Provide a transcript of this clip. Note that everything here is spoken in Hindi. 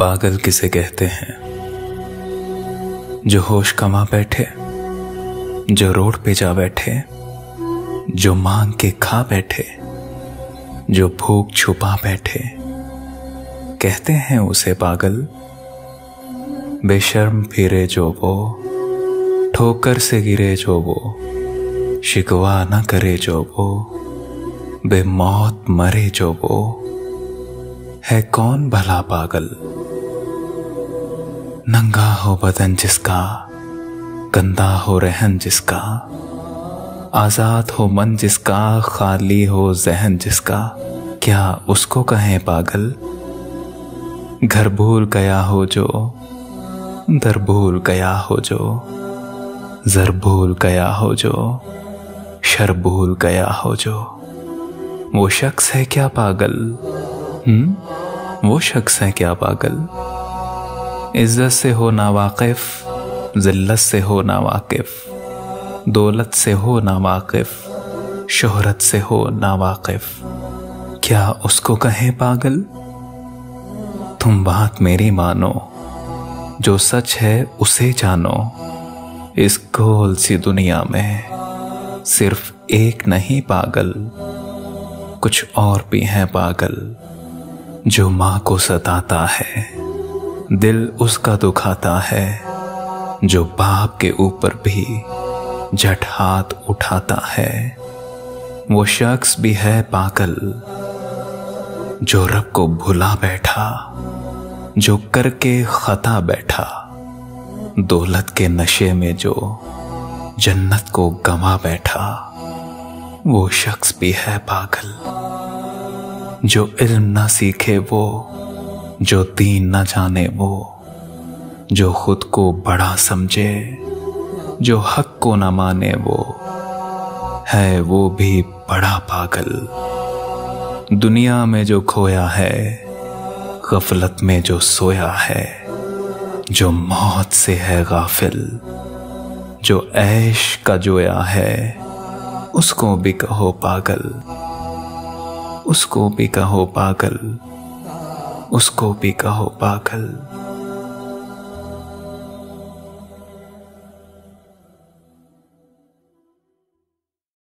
पागल किसे कहते हैं? जो होश कमा बैठे, जो रोड पे जा बैठे, जो मांग के खा बैठे, जो भूख छुपा बैठे, कहते हैं उसे पागल। बेशर्म फिरे जो वो, ठोकर से गिरे जो वो, शिकवा न करे जो वो, बेमौत मरे जो वो, है कौन भला पागल। नंगा हो बदन जिसका, गंदा हो रहन जिसका, आजाद हो मन जिसका, खाली हो जहन जिसका, क्या उसको कहें पागल। घर भूल गया हो जो, दर भूल गया हो जो, जर भूल गया हो जो, शर भूल गया हो जो, वो शख्स है क्या पागल। वो शख्स है क्या पागल। इज्जत से हो ना वाकिफ, जिल्लत से हो ना वाकिफ, दौलत से हो ना वाकिफ, शोहरत से हो ना वाकिफ, क्या उसको कहें पागल। तुम बात मेरी मानो, जो सच है उसे जानो। इस गोल सी दुनिया में सिर्फ एक नहीं पागल, कुछ और भी है पागल। जो माँ को सताता है, दिल उसका दुखाता है, जो बाप के ऊपर भी झट हाथ उठाता है, वो शख्स भी है पागल। जो रब को भुला बैठा, जो करके खता बैठा, दौलत के नशे में जो जन्नत को गंवा बैठा, वो शख्स भी है पागल। जो इल्म ना सीखे वो, जो दीन ना जाने वो, जो खुद को बड़ा समझे, जो हक को ना माने वो, है वो भी बड़ा पागल। दुनिया में जो खोया है, गफलत में जो सोया है, जो मौत से है गाफिल, जो ऐश का जोया है, उसको भी कहो पागल। उसको भी कहो पागल, उसको भी कहो पागल।